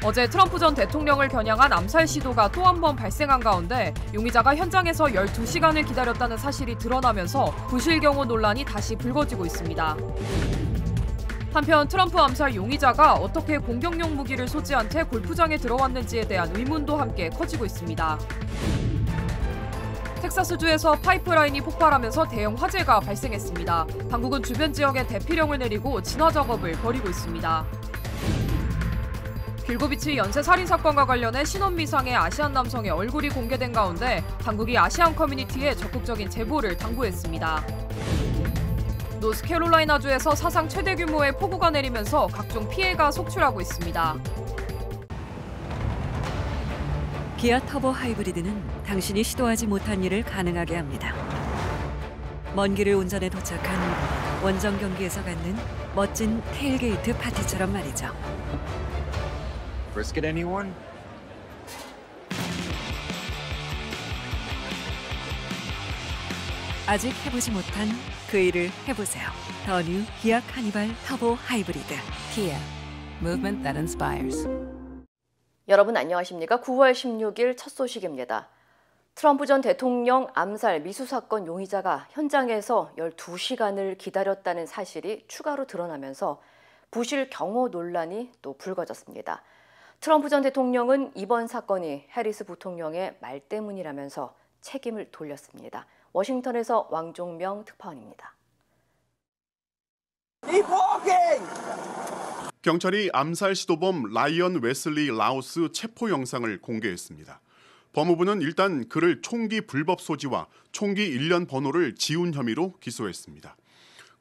어제 트럼프 전 대통령을 겨냥한 암살 시도가 또 한 번 발생한 가운데 용의자가 현장에서 12시간을 기다렸다는 사실이 드러나면서 부실 경호 논란이 다시 불거지고 있습니다. 한편 트럼프 암살 용의자가 어떻게 공격용 무기를 소지한 채 골프장에 들어왔는지에 대한 의문도 함께 커지고 있습니다. 텍사스주에서 파이프라인이 폭발하면서 대형 화재가 발생했습니다. 당국은 주변 지역에 대피령을 내리고 진화 작업을 벌이고 있습니다. 길고비치 연쇄 살인 사건과 관련해 신원미상의 아시안 남성의 얼굴이 공개된 가운데 당국이 아시안 커뮤니티에 적극적인 제보를 당부했습니다. 노스캐롤라이나주에서 사상 최대 규모의 폭우가 내리면서 각종 피해가 속출하고 있습니다. 기아 터보 하이브리드는 당신이 시도하지 못한 일을 가능하게 합니다. 먼 길을 운전해 도착한 원정 경기에서 갖는 멋진 테일게이트 파티처럼 말이죠. Brisket anyone? 아직 해보지 못한 그 일을 해보세요. 더 뉴 기아 카니발 터보 하이브리드. Kia. Movement that inspires. 여러분 안녕하십니까? 9월 16일 첫 소식입니다. 트럼프 전 대통령 암살 미수 사건 용의자가 현장에서 12시간을 기다렸다는 사실이 추가로 드러나면서 부실 경호 논란이 또 불거졌습니다. 트럼프 전 대통령은 이번 사건이 해리스 부통령의 말 때문이라면서 책임을 돌렸습니다. 워싱턴에서 왕종명 특파원입니다. 경찰이 암살 시도범 라이언 웨슬리 라우스 체포 영상을 공개했습니다. 법무부는 일단 그를 총기 불법 소지와 총기 일련 번호를 지운 혐의로 기소했습니다.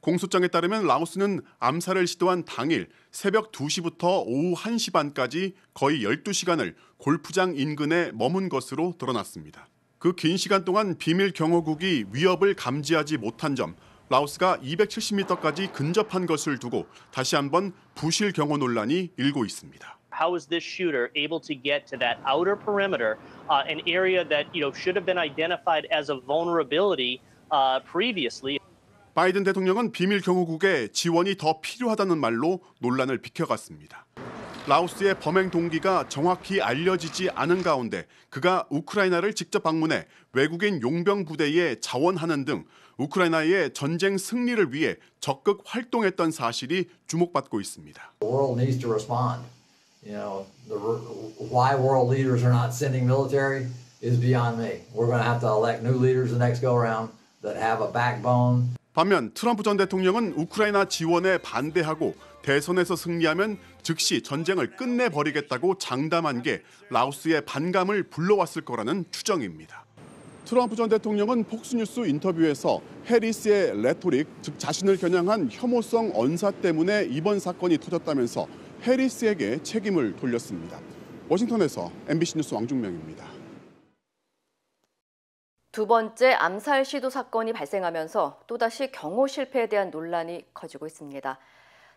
공소장에 따르면 라우스는 암살을 시도한 당일 새벽 2시부터 오후 1시 반까지 거의 12시간을 골프장 인근에 머문 것으로 드러났습니다. 그 긴 시간 동안 비밀 경호국이 위협을 감지하지 못한 점, 라우스가 270m까지 근접한 것을 두고 다시 한번 부실 경호 논란이 일고 있습니다. How was this shooter able to get to that outer perimeter, an area that should have been identified as a vulnerability previously? 바이든 대통령은 비밀 경호국의 지원이 더 필요하다는 말로 논란을 비켜갔습니다. 라우스의 범행 동기가 정확히 알려지지 않은 가운데 그가 우크라이나를 직접 방문해 외국인 용병 부대에 자원하는 등 우크라이나의 전쟁 승리를 위해 적극 활동했던 사실이 주목받고 있습니다. The world needs to respond. Why world leaders are not sending military is beyond me. We're going to have to elect new leaders the next go around that have a backbone. 반면 트럼프 전 대통령은 우크라이나 지원에 반대하고 대선에서 승리하면 즉시 전쟁을 끝내버리겠다고 장담한 게 라우스의 반감을 불러왔을 거라는 추정입니다. 트럼프 전 대통령은 폭스뉴스 인터뷰에서 해리스의 레토릭, 즉 자신을 겨냥한 혐오성 언사 때문에 이번 사건이 터졌다면서 해리스에게 책임을 돌렸습니다. 워싱턴에서 MBC 뉴스 왕중명입니다. 두 번째 암살 시도 사건이 발생하면서 또다시 경호 실패에 대한 논란이 커지고 있습니다.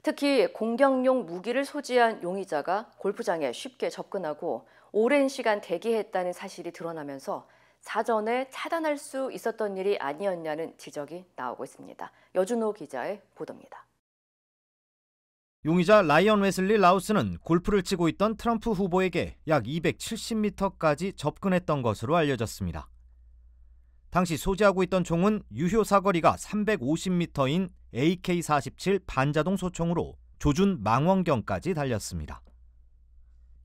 특히 공격용 무기를 소지한 용의자가 골프장에 쉽게 접근하고 오랜 시간 대기했다는 사실이 드러나면서 사전에 차단할 수 있었던 일이 아니었냐는 지적이 나오고 있습니다. 여준호 기자의 보도입니다. 용의자 라이언 웨슬리 라우스는 골프를 치고 있던 트럼프 후보에게 약 270m까지 접근했던 것으로 알려졌습니다. 당시 소지하고 있던 총은 유효 사거리가 350m인 AK-47 반자동 소총으로 조준 망원경까지 달렸습니다.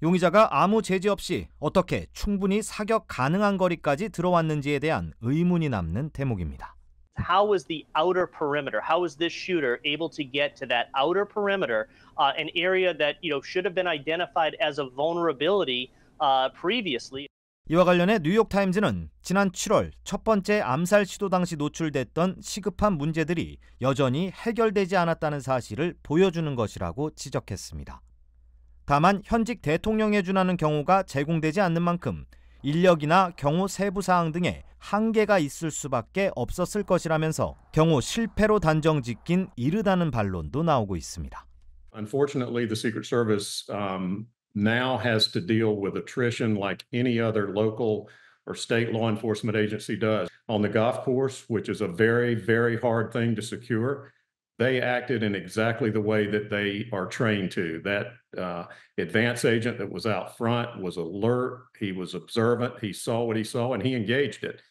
용의자가 아무 제지 없이 어떻게 충분히 사격 가능한 거리까지 들어왔는지에 대한 의문이 남는 대목입니다. How was the outer perimeter? How was this shooter able to get to that outer perimeter, an area that should have been identified as a vulnerability previously? 이와 관련해 뉴욕타임즈는 지난 7월 첫 번째 암살 시도 당시 노출됐던 시급한 문제들이 여전히 해결되지 않았다는 사실을 보여주는 것이라고 지적했습니다. 다만 현직 대통령에 준하는 경호가 제공되지 않는 만큼 인력이나 경호 세부 사항 등에 한계가 있을 수밖에 없었을 것이라면서 경호 실패로 단정 짓긴 이르다는 반론도 나오고 있습니다. Unfortunately, the Secret Service now has to deal with attrition like any other local or state law enforcement agency does. On the golf course, which is a very, very hard thing to secure, they acted in exactly the way that they are trained to. That advance agent that was out front was alert, he was observant, he saw what he saw, and he engaged it.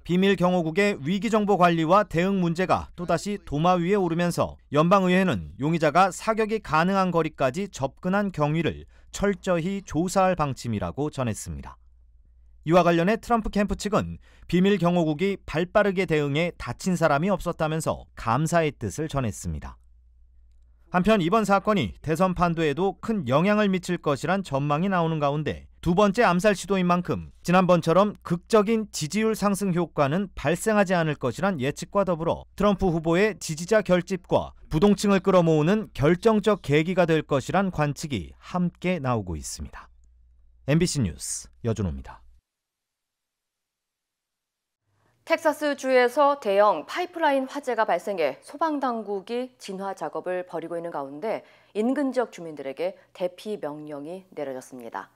비밀 경호국의 위기 정보 관리와 대응 문제가 또다시 도마 위에 오르면서 연방의회는 용의자가 사격이 가능한 거리까지 접근한 경위를 철저히 조사할 방침이라고 전했습니다. 이와 관련해 트럼프 캠프 측은 비밀 경호국이 발빠르게 대응해 다친 사람이 없었다면서 감사의 뜻을 전했습니다. 한편 이번 사건이 대선 판도에도 큰 영향을 미칠 것이란 전망이 나오는 가운데 두 번째 암살 시도인 만큼 지난번처럼 극적인 지지율 상승 효과는 발생하지 않을 것이란 예측과 더불어 트럼프 후보의 지지자 결집과 부동층을 끌어모으는 결정적 계기가 될 것이란 관측이 함께 나오고 있습니다. MBC 뉴스 여준호입니다. 텍사스주에서 대형 파이프라인 화재가 발생해 소방당국이 진화 작업을 벌이고 있는 가운데 인근 지역 주민들에게 대피 명령이 내려졌습니다.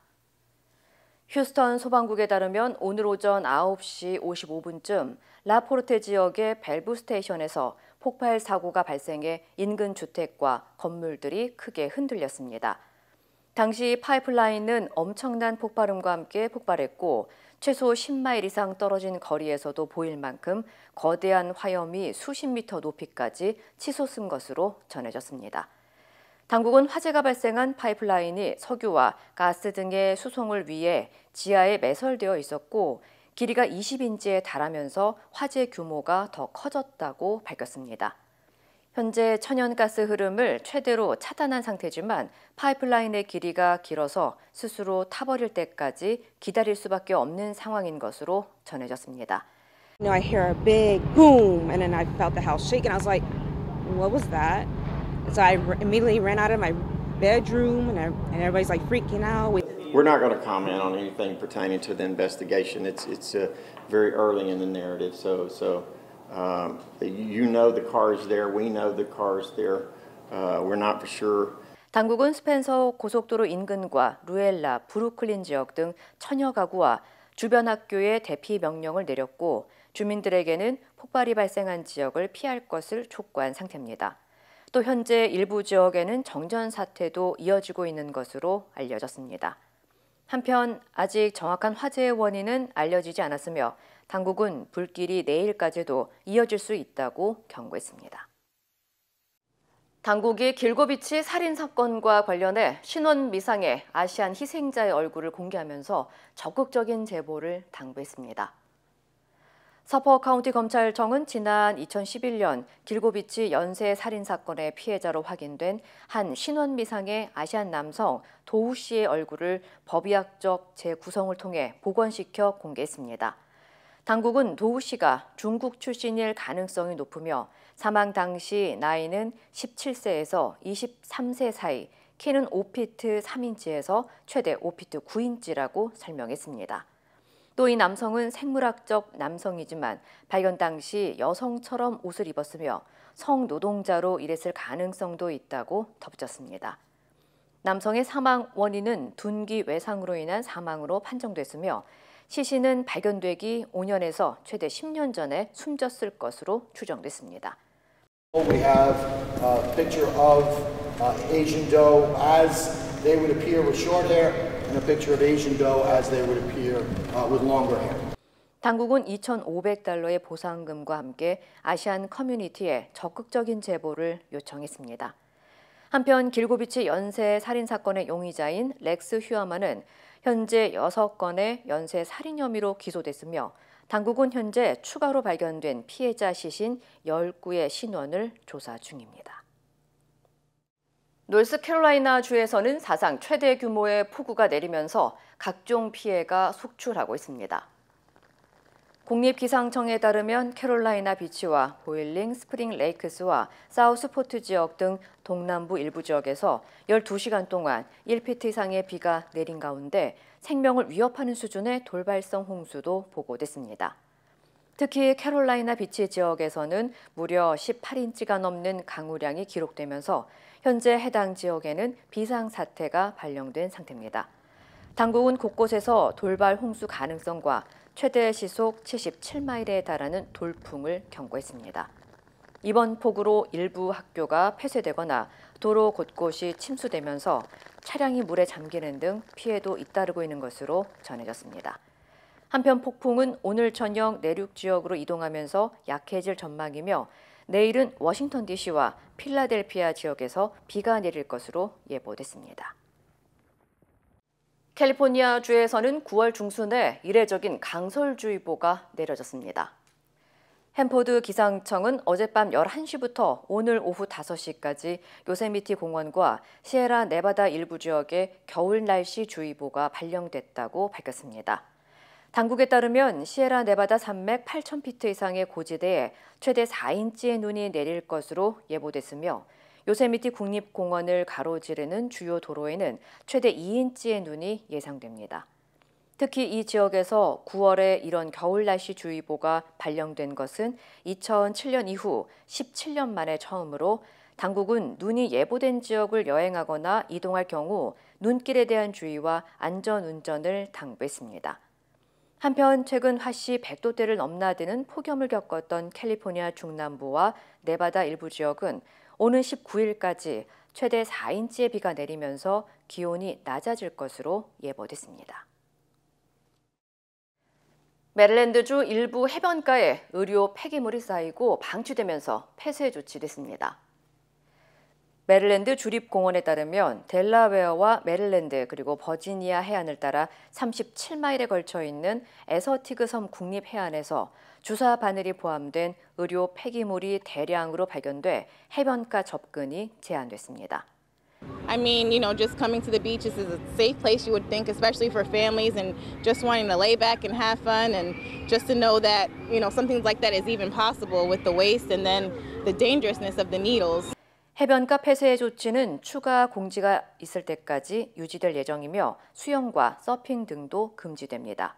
휴스턴 소방국에 따르면 오늘 오전 9시 55분쯤 라포르테 지역의 밸브 스테이션에서 폭발 사고가 발생해 인근 주택과 건물들이 크게 흔들렸습니다. 당시 파이프라인은 엄청난 폭발음과 함께 폭발했고 최소 10마일 이상 떨어진 거리에서도 보일 만큼 거대한 화염이 수십 미터 높이까지 치솟은 것으로 전해졌습니다. 당국은 화재가 발생한 파이프라인이 석유와 가스 등의 수송을 위해 지하에 매설되어 있었고 길이가 20인치에 달하면서 화재 규모가 더 커졌다고 밝혔습니다. 현재 천연가스 흐름을 최대로 차단한 상태지만 파이프라인의 길이가 길어서 스스로 타버릴 때까지 기다릴 수밖에 없는 상황인 것으로 전해졌습니다. I hear a big boom and then I felt the house shake and I was like, what was that? So I immediately ran out of my bedroom and everybody's like freaking out. We're not going to comment on anything pertaining to the investigation. It's very early in the narrative, so you know the car is there. We know the car is there. We're not for sure. 당국은 스펜서 고속도로 인근과 루엘라, 브루클린 지역 등 천여 가구와 주변 학교에 대피 명령을 내렸고 주민들에게는 폭발이 발생한 지역을 피할 것을 촉구한 상태입니다. 또 현재 일부 지역에는 정전 사태도 이어지고 있는 것으로 알려졌습니다. 한편 아직 정확한 화재의 원인은 알려지지 않았으며 당국은 불길이 내일까지도 이어질 수 있다고 경고했습니다. 당국이 길고비치 살인 사건과 관련해 신원 미상의 아시안 희생자의 얼굴을 공개하면서 적극적인 제보를 당부했습니다. 서퍼 카운티 검찰청은 지난 2011년 길고비치 연쇄 살인 사건의 피해자로 확인된 한 신원 미상의 아시안 남성 도우 씨의 얼굴을 법의학적 재구성을 통해 복원시켜 공개했습니다. 당국은 도우 씨가 중국 출신일 가능성이 높으며 사망 당시 나이는 17세에서 23세 사이, 키는 5피트 3인치에서 최대 5피트 9인치라고 설명했습니다. 또 이 남성은 생물학적 남성이지만 발견 당시 여성처럼 옷을 입었으며 성노동자로 일했을 가능성도 있다고 덧붙였습니다. 남성의 사망 원인은 둔기 외상으로 인한 사망으로 판정됐으며 시신은 발견되기 5년에서 최대 10년 전에 숨졌을 것으로 추정됐습니다. We have a picture of Asian doe as they would appear with short hair and a picture of Asian doe as they would appear with longer hair. 당국은 $2,500의 보상금과 함께 아시안 커뮤니티에 적극적인 제보를 요청했습니다. 한편 길고비치 연쇄 살인 사건의 용의자인 렉스 휴어만은 현재 6건의 연쇄 살인 혐의로 기소됐으며 당국은 현재 추가로 발견된 피해자 시신 10구의 신원을 조사 중입니다. 노스캐롤라이나 주에서는 사상 최대 규모의 폭우가 내리면서 각종 피해가 속출하고 있습니다. 국립기상청에 따르면 캐롤라이나 비치와 보일링 스프링 레이크스와 사우스포트 지역 등 동남부 일부 지역에서 12시간 동안 1피트 이상의 비가 내린 가운데 생명을 위협하는 수준의 돌발성 홍수도 보고됐습니다. 특히 캐롤라이나 비치 지역에서는 무려 18인치가 넘는 강우량이 기록되면서 현재 해당 지역에는 비상사태가 발령된 상태입니다. 당국은 곳곳에서 돌발 홍수 가능성과 최대 시속 77마일에 달하는 돌풍을 경고했습니다. 이번 폭우로 일부 학교가 폐쇄되거나 도로 곳곳이 침수되면서 차량이 물에 잠기는 등 피해도 잇따르고 있는 것으로 전해졌습니다. 한편 폭풍은 오늘 저녁 내륙 지역으로 이동하면서 약해질 전망이며 내일은 워싱턴 DC와 필라델피아 지역에서 비가 내릴 것으로 예보됐습니다. 캘리포니아주에서는 9월 중순에 이례적인 강설주의보가 내려졌습니다. 햄포드 기상청은 어젯밤 11시부터 오늘 오후 5시까지 요세미티 공원과 시에라 네바다 일부 지역에 겨울 날씨 주의보가 발령됐다고 밝혔습니다. 당국에 따르면 시에라 네바다 산맥 8,000피트 이상의 고지대에 최대 4인치의 눈이 내릴 것으로 예보됐으며 요세미티 국립공원을 가로지르는 주요 도로에는 최대 2인치의 눈이 예상됩니다. 특히 이 지역에서 9월에 이런 겨울 날씨 주의보가 발령된 것은 2007년 이후 17년 만에 처음으로 당국은 눈이 예보된 지역을 여행하거나 이동할 경우 눈길에 대한 주의와 안전운전을 당부했습니다. 한편 최근 화씨 100도대를 넘나드는 폭염을 겪었던 캘리포니아 중남부와 네바다 일부 지역은 오는 19일까지 최대 4인치의 비가 내리면서 기온이 낮아질 것으로 예보됐습니다. 메릴랜드주 일부 해변가에 의료 폐기물이 쌓이고 방치되면서 폐쇄 조치됐습니다. 메릴랜드 주립공원에 따르면 델라웨어와 메릴랜드 그리고 버지니아 해안을 따라 37마일에 걸쳐 있는 에서티그 섬 국립해안에서 주사 바늘이 포함된 의료 폐기물이 대량으로 발견돼 해변가 접근이 제한됐습니다. I mean, just coming to the beaches is a safe place, you would think, especially for families and just wanting to lay back and have fun and just to know that, something like that is even possible with the waste and then the dangerousness of the needles. 해변가 폐쇄 조치는 추가 공지가 있을 때까지 유지될 예정이며 수영과 서핑 등도 금지됩니다.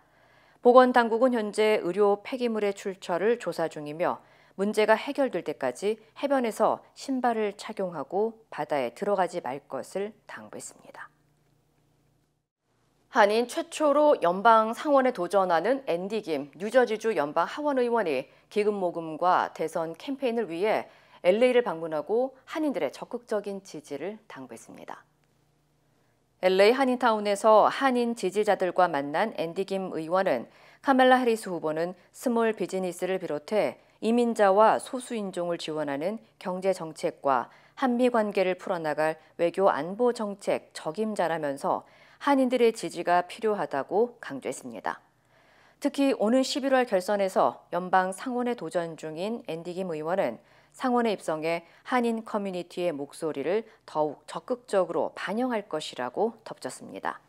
보건당국은 현재 의료 폐기물의 출처를 조사 중이며 문제가 해결될 때까지 해변에서 신발을 착용하고 바다에 들어가지 말 것을 당부했습니다. 한인 최초로 연방 상원에 도전하는 앤디 김 뉴저지주 연방 하원 의원이 기금 모금과 대선 캠페인을 위해 LA를 방문하고 한인들의 적극적인 지지를 당부했습니다. LA 한인타운에서 한인 지지자들과 만난 앤디 김 의원은 카멜라 해리스 후보는 스몰 비즈니스를 비롯해 이민자와 소수인종을 지원하는 경제 정책과 한미 관계를 풀어나갈 외교 안보 정책 적임자라면서 한인들의 지지가 필요하다고 강조했습니다. 특히 오는 11월 결선에서 연방 상원에 도전 중인 앤디 김 의원은 상원에 입성해 한인 커뮤니티의 목소리를 더욱 적극적으로 반영할 것이라고 덧붙였습니다.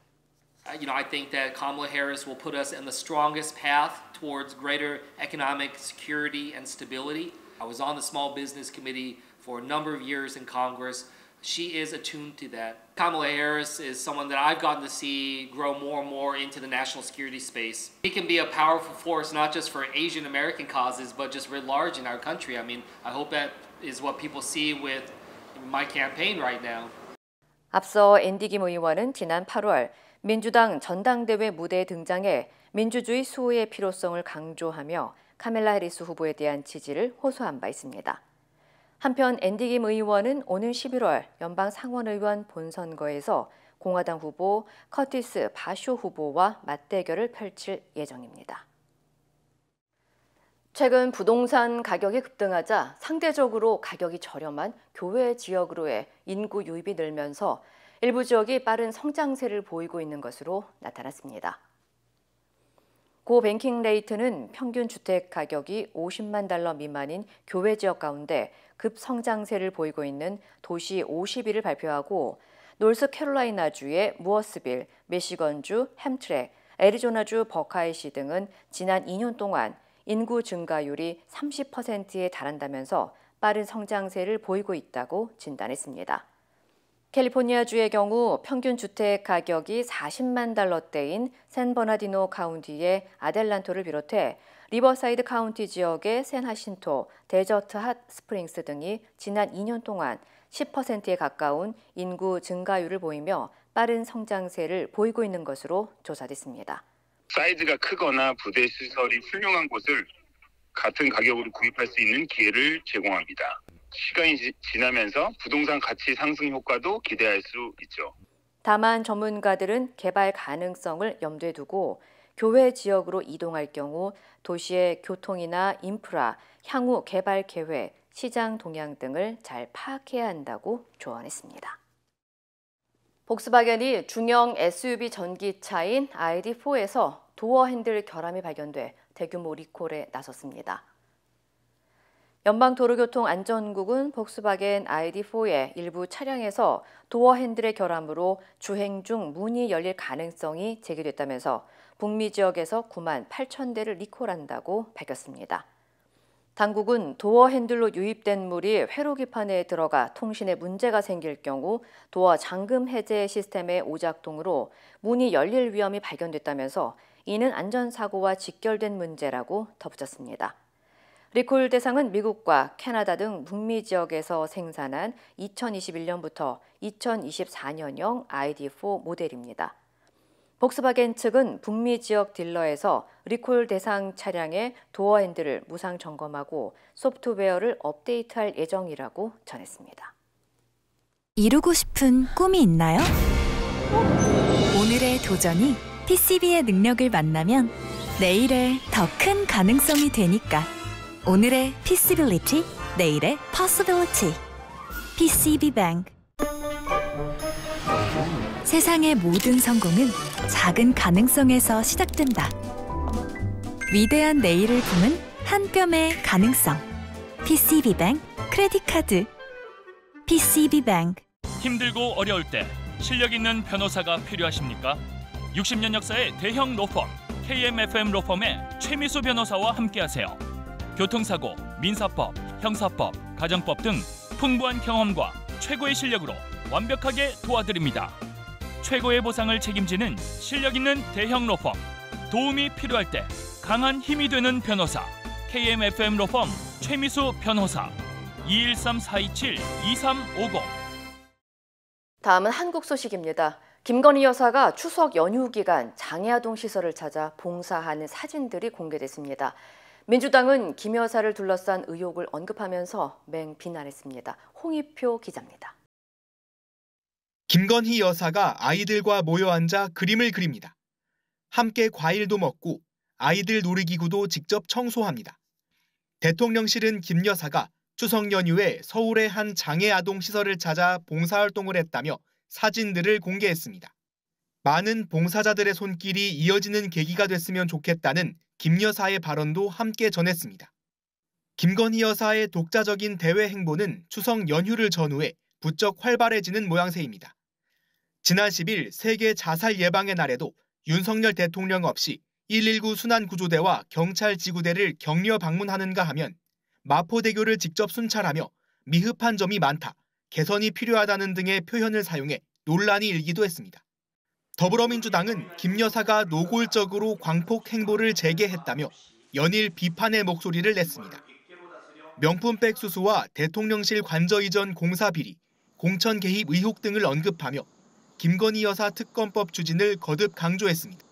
I think that Kamala Harris will put us in the strongest path towards greater economic security and stability. I was on the Small Business Committee for a number of years in Congress. She is attuned to that. Kamala Harris is someone that I've gotten to see grow more and more into the national security space. She can be a powerful force not just for Asian American causes, but just writ large in our country. I mean, I hope that is what people see with my campaign right now. 앞서 앤디 김 의원은 지난 8월 민주당 전당대회 무대에 등장해 민주주의 수호의 필요성을 강조하며 카멜라 해리스 후보에 대한 지지를 호소한 바 있습니다. 한편 앤디 김 의원은 오는 11월 연방 상원의원 본선거에서 공화당 후보 커티스 바쇼 후보와 맞대결을 펼칠 예정입니다. 최근 부동산 가격이 급등하자 상대적으로 가격이 저렴한 교외 지역으로의 인구 유입이 늘면서 일부 지역이 빠른 성장세를 보이고 있는 것으로 나타났습니다. 고 뱅킹 레이트는 평균 주택 가격이 $50만 미만인 교외 지역 가운데 급성장세를 보이고 있는 도시 50위를 발표하고 노스캐롤라이나주의 무어스빌, 미시건주 햄트랙, 애리조나주 버카이시 등은 지난 2년 동안 인구 증가율이 30%에 달한다면서 빠른 성장세를 보이고 있다고 진단했습니다. 캘리포니아주의 경우 평균 주택 가격이 $40만 대인 샌버나디노 카운티의 아델란토를 비롯해 리버사이드 카운티 지역의 샌하신토, 데저트 핫 스프링스 등이 지난 2년 동안 10%에 가까운 인구 증가율을 보이며 빠른 성장세를 보이고 있는 것으로 조사됐습니다. 사이즈가 크거나 부대 시설이 훌륭한 곳을 같은 가격으로 구입할 수 있는 기회를 제공합니다. 시간이 지나면서 부동산 가치 상승 효과도 기대할 수 있죠. 다만 전문가들은 개발 가능성을 염두에 두고 교외 지역으로 이동할 경우 도시의 교통이나 인프라, 향후 개발 계획, 시장 동향 등을 잘 파악해야 한다고 조언했습니다. 복스바겐이 중형 SUV 전기차인 ID4에서 도어 핸들 결함이 발견돼 대규모 리콜에 나섰습니다. 연방도로교통안전국은 복스바겐 ID4의 일부 차량에서 도어 핸들의 결함으로 주행 중 문이 열릴 가능성이 제기됐다면서 북미 지역에서 9만 8천 대를 리콜한다고 밝혔습니다. 당국은 도어 핸들로 유입된 물이 회로기판에 들어가 통신에 문제가 생길 경우 도어 잠금 해제 시스템의 오작동으로 문이 열릴 위험이 발견됐다면서 이는 안전사고와 직결된 문제라고 덧붙였습니다. 리콜 대상은 미국과 캐나다 등 북미 지역에서 생산한 2021년부터 2024년형 ID4 모델입니다. 복스바겐 측은 북미 지역 딜러에서 리콜 대상 차량의 도어 핸들을 무상 점검하고 소프트웨어를 업데이트할 예정이라고 전했습니다. 이루고 싶은 꿈이 있나요? 오늘의 도전이 PCB의 능력을 만나면 내일의 더 큰 가능성이 되니까. 오늘의 Feasibility, 내일의 Possibility. PCB뱅크. 세상의 모든 성공은 작은 가능성에서 시작된다. 위대한 내일을 품은 한 뼘의 가능성. PCB뱅크 크레딧 카드. PCB뱅크. 힘들고 어려울 때 실력 있는 변호사가 필요하십니까? 60년 역사의 대형 로펌 KMFM 로펌의 최미수 변호사와 함께하세요. 교통사고, 민사법, 형사법, 가정법 등 풍부한 경험과 최고의 실력으로 완벽하게 도와드립니다. 최고의 보상을 책임지는 실력 있는 대형 로펌. 도움이 필요할 때 강한 힘이 되는 변호사. KMFM 로펌 최미수 변호사. 213-427-2350. 다음은 한국 소식입니다. 김건희 여사가 추석 연휴 기간 장애아동 시설을 찾아 봉사하는 사진들이 공개됐습니다. 민주당은 김 여사를 둘러싼 의혹을 언급하면서 맹비난했습니다. 홍익표 기자입니다. 김건희 여사가 아이들과 모여 앉아 그림을 그립니다. 함께 과일도 먹고 아이들 놀이기구도 직접 청소합니다. 대통령실은 김 여사가 추석 연휴에 서울의 한 장애아동 시설을 찾아 봉사활동을 했다며 사진들을 공개했습니다. 많은 봉사자들의 손길이 이어지는 계기가 됐으면 좋겠다는 김 여사의 발언도 함께 전했습니다. 김건희 여사의 독자적인 대외 행보는 추석 연휴를 전후해 부쩍 활발해지는 모양새입니다. 지난 10일 세계 자살 예방의 날에도 윤석열 대통령 없이 119 순환구조대와 경찰 지구대를 격려 방문하는가 하면 마포대교를 직접 순찰하며 미흡한 점이 많다, 개선이 필요하다는 등의 표현을 사용해 논란이 일기도 했습니다. 더불어민주당은 김 여사가 노골적으로 광폭 행보를 재개했다며 연일 비판의 목소리를 냈습니다. 명품백 수수와 대통령실 관저 이전 공사 비리, 공천 개입 의혹 등을 언급하며 김건희 여사 특검법 추진을 거듭 강조했습니다.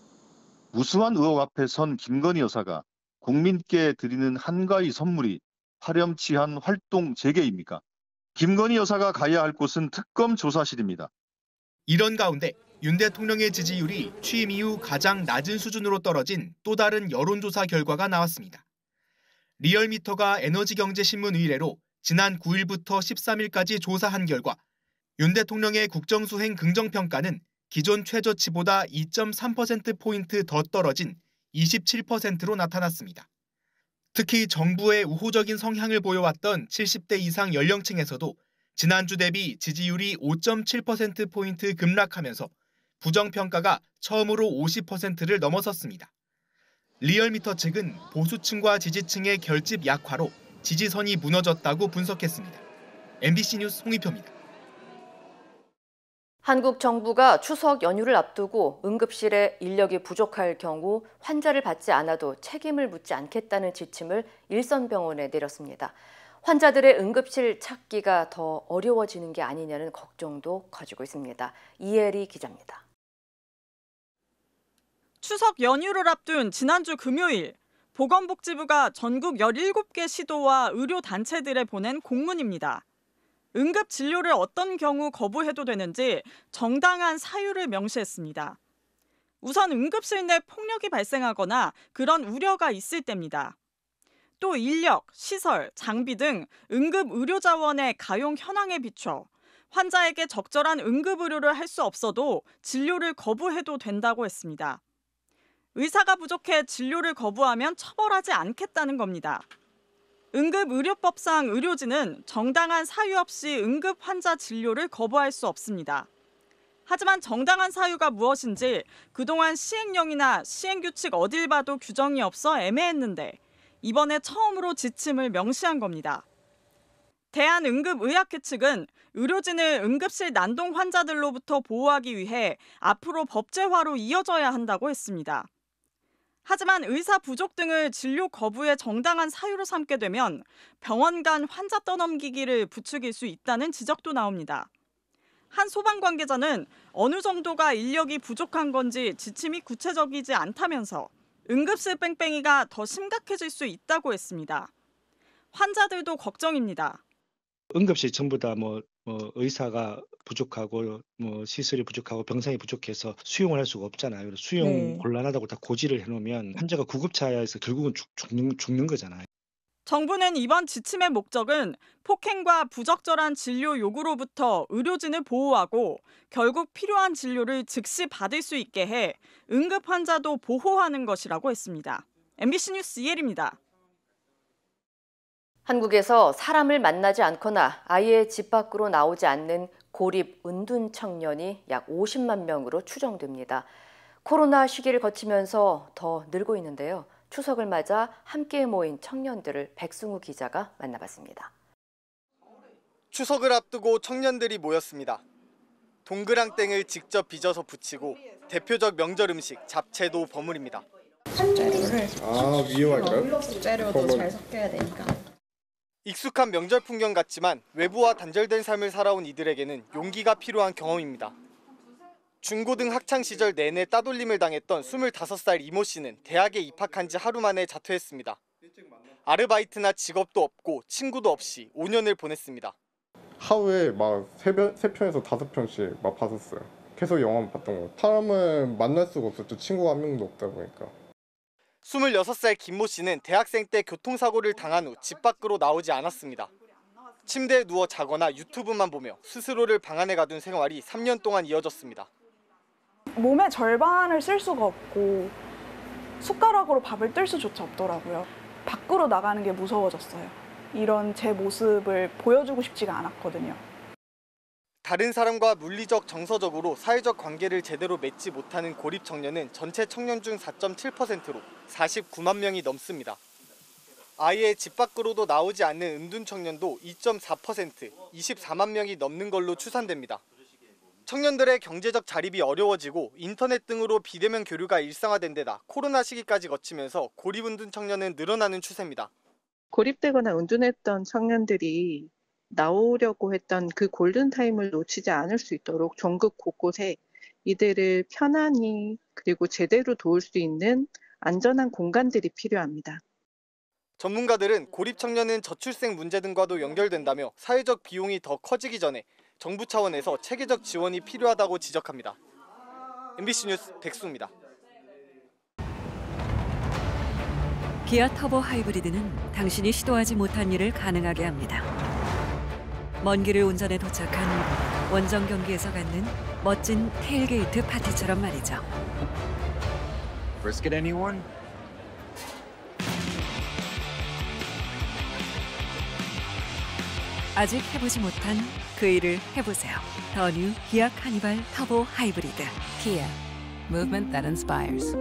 무수한 의혹 앞에 선 김건희 여사가 국민께 드리는 한가위 선물이 파렴치한 활동 재개입니까? 김건희 여사가 가야 할 곳은 특검 조사실입니다. 이런 가운데 윤 대통령의 지지율이 취임 이후 가장 낮은 수준으로 떨어진 또 다른 여론조사 결과가 나왔습니다. 리얼미터가 에너지경제신문 의뢰로 지난 9일부터 13일까지 조사한 결과 윤 대통령의 국정수행 긍정평가는 기존 최저치보다 2.3%포인트 더 떨어진 27%로 나타났습니다. 특히 정부의 우호적인 성향을 보여왔던 70대 이상 연령층에서도 지난주 대비 지지율이 5.7%포인트 급락하면서 부정평가가 처음으로 50%를 넘어섰습니다. 리얼미터 측은 보수층과 지지층의 결집 약화로 지지선이 무너졌다고 분석했습니다. MBC 뉴스 홍익표입니다. 한국 정부가 추석 연휴를 앞두고 응급실에 인력이 부족할 경우 환자를 받지 않아도 책임을 묻지 않겠다는 지침을 일선병원에 내렸습니다. 환자들의 응급실 찾기가 더 어려워지는 게 아니냐는 걱정도 커지고 있습니다. 이혜리 기자입니다. 추석 연휴를 앞둔 지난주 금요일, 보건복지부가 전국 17개 시도와 의료단체들에 보낸 공문입니다. 응급진료를 어떤 경우 거부해도 되는지 정당한 사유를 명시했습니다. 우선 응급실 내 폭력이 발생하거나 그런 우려가 있을 때입니다. 또 인력, 시설, 장비 등 응급의료자원의 가용 현황에 비춰 환자에게 적절한 응급의료를 할 수 없어도 진료를 거부해도 된다고 했습니다. 의사가 부족해 진료를 거부하면 처벌하지 않겠다는 겁니다. 응급의료법상 의료진은 정당한 사유 없이 응급 환자 진료를 거부할 수 없습니다. 하지만 정당한 사유가 무엇인지 그동안 시행령이나 시행규칙 어딜 봐도 규정이 없어 애매했는데 이번에 처음으로 지침을 명시한 겁니다. 대한응급의학회 측은 의료진을 응급실 난동 환자들로부터 보호하기 위해 앞으로 법제화로 이어져야 한다고 했습니다. 하지만 의사 부족 등을 진료 거부의 정당한 사유로 삼게 되면 병원 간 환자 떠넘기기를 부추길 수 있다는 지적도 나옵니다. 한 소방 관계자는 어느 정도가 인력이 부족한 건지 지침이 구체적이지 않다면서 응급실 뺑뺑이가 더 심각해질 수 있다고 했습니다. 환자들도 걱정입니다. 응급실 전부 다 의사가 부족하고 시설이 부족하고 병상이 부족해서 수용을 할 수가 없잖아요. 수용 곤란하다고 다 고지를 해놓으면 환자가 구급차에서 결국은 죽는 거잖아요. 정부는 이번 지침의 목적은 폭행과 부적절한 진료 요구로부터 의료진을 보호하고 결국 필요한 진료를 즉시 받을 수 있게 해 응급 환자도 보호하는 것이라고 했습니다. MBC 뉴스 이혜리입니다. 한국에서 사람을 만나지 않거나 아예 집 밖으로 나오지 않는 고립 은둔 청년이 약 50만 명으로 추정됩니다. 코로나 시기를 거치면서 더 늘고 있는데요. 추석을 맞아 함께 모인 청년들을 백승우 기자가 만나봤습니다. 추석을 앞두고 청년들이 모였습니다. 동그랑땡을 직접 빚어서 부치고 대표적 명절 음식 잡채도 버무립니다. 잡채를 위에 잡채료도 잘 섞여야 되니까. 익숙한 명절 풍경 같지만 외부와 단절된 삶을 살아온 이들에게는 용기가 필요한 경험입니다. 중고등 학창 시절 내내 따돌림을 당했던 25살 이모 씨는 대학에 입학한 지 하루 만에 자퇴했습니다. 아르바이트나 직업도 없고 친구도 없이 5년을 보냈습니다. 하루에 막 3편에서 5편씩 막 봤었어요. 계속 영화만 봤던 거. 사람을 만날 수가 없었죠. 친구가 한 명도 없다 보니까. 26살 김모 씨는 대학생 때 교통사고를 당한 후 집 밖으로 나오지 않았습니다. 침대에 누워 자거나 유튜브만 보며 스스로를 방안에 가둔 생활이 3년 동안 이어졌습니다. 몸의 절반을 쓸 수가 없고 숟가락으로 밥을 뜰 수조차 없더라고요. 밖으로 나가는 게 무서워졌어요. 이런 제 모습을 보여주고 싶지가 않았거든요. 다른 사람과 물리적, 정서적으로 사회적 관계를 제대로 맺지 못하는 고립 청년은 전체 청년 중 4.7%로 49만 명이 넘습니다. 아예 집 밖으로도 나오지 않는 은둔 청년도 2.4%, 24만 명이 넘는 걸로 추산됩니다. 청년들의 경제적 자립이 어려워지고 인터넷 등으로 비대면 교류가 일상화된 데다 코로나 시기까지 거치면서 고립 은둔 청년은 늘어나는 추세입니다. 고립되거나 은둔했던 청년들이 나오려고 했던 그 골든타임을 놓치지 않을 수 있도록 전국 곳곳에 이들을 편안히 그리고 제대로 도울 수 있는 안전한 공간들이 필요합니다. 전문가들은 고립 청년은 저출생 문제 등과도 연결된다며 사회적 비용이 더 커지기 전에 정부 차원에서 체계적 지원이 필요하다고 지적합니다. MBC 뉴스 백수입니다. 기아 터보 하이브리드는 당신이 시도하지 못한 일을 가능하게 합니다. 먼 길을 운전해 도착한 원정 경기에서 갖는 멋진 테일게이트 파티처럼 말이죠. Brisket anyone? 아직 해보지 못한 그 일을 해보세요. 더 뉴 기아 카니발 터보 하이브리드. Kia, movement that inspires.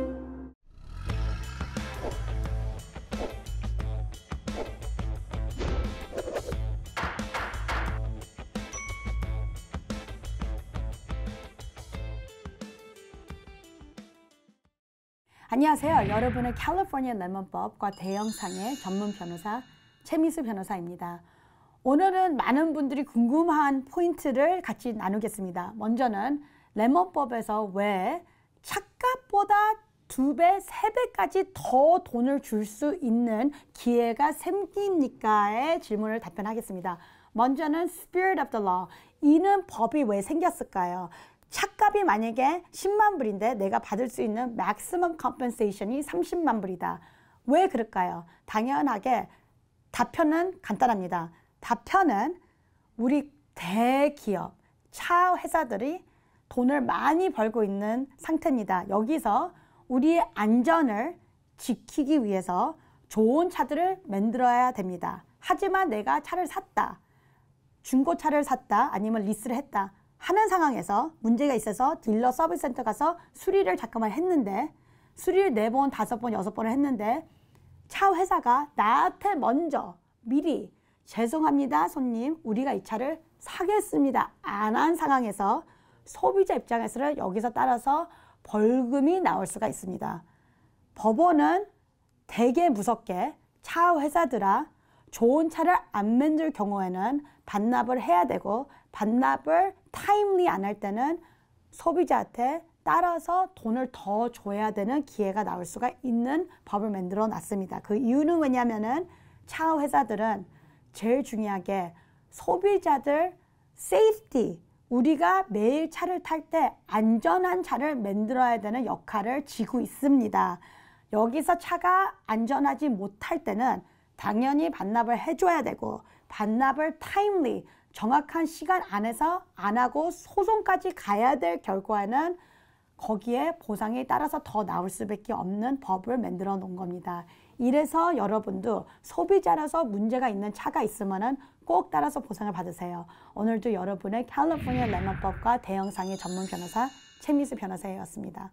안녕하세요. 여러분의 캘리포니아 레몬법과 대형상의 전문 변호사 최미수 변호사입니다. 오늘은 많은 분들이 궁금한 포인트를 같이 나누겠습니다. 먼저는 레몬법에서 왜 착각보다 2배, 3배까지 더 돈을 줄 수 있는 기회가 생깁니까의 질문을 답변하겠습니다. 먼저는 Spirit of the Law. 이는 법이 왜 생겼을까요? 차값이 만약에 10만 불인데 내가 받을 수 있는 maximum compensation이 30만 불이다. 왜 그럴까요? 당연하게 답변은 간단합니다. 답변은 우리 대기업, 차 회사들이 돈을 많이 벌고 있는 상태입니다. 여기서 우리의 안전을 지키기 위해서 좋은 차들을 만들어야 됩니다. 하지만 내가 차를 샀다, 중고차를 샀다, 아니면 리스를 했다 하는 상황에서 문제가 있어서 딜러 서비스 센터 가서 수리를 잠깐만 했는데, 수리를 4번, 5번, 6번을 했는데 차 회사가 나한테 먼저 미리 죄송합니다 손님, 우리가 이 차를 사겠습니다 안 한 상황에서 소비자 입장에서는 여기서 따라서 벌금이 나올 수가 있습니다. 법원은 되게 무섭게 차 회사들아 좋은 차를 안 만들 경우에는 반납을 해야 되고, 반납을 타임리 안 할 때는 소비자한테 따라서 돈을 더 줘야 되는 기회가 나올 수가 있는 법을 만들어 놨습니다. 그 이유는 왜냐면은 차 회사들은 제일 중요하게 소비자들 세이프티, 우리가 매일 차를 탈 때 안전한 차를 만들어야 되는 역할을 지고 있습니다. 여기서 차가 안전하지 못할 때는 당연히 반납을 해줘야 되고, 반납을 타임리, 정확한 시간 안에서 안 하고 소송까지 가야 될 결과에는 거기에 보상이 따라서 더 나올 수밖에 없는 법을 만들어 놓은 겁니다. 이래서 여러분도 소비자라서 문제가 있는 차가 있으면은 꼭 따라서 보상을 받으세요. 오늘도 여러분의 캘리포니아 레몬법과 대형상해 전문 변호사 최미수 변호사였습니다.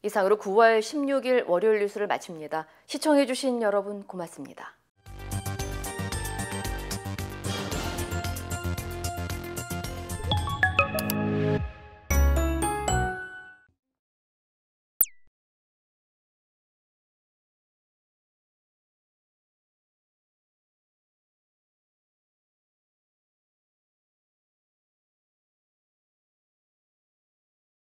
이상으로 9월 16일 월요일 뉴스를 마칩니다. 시청해주신 여러분 고맙습니다.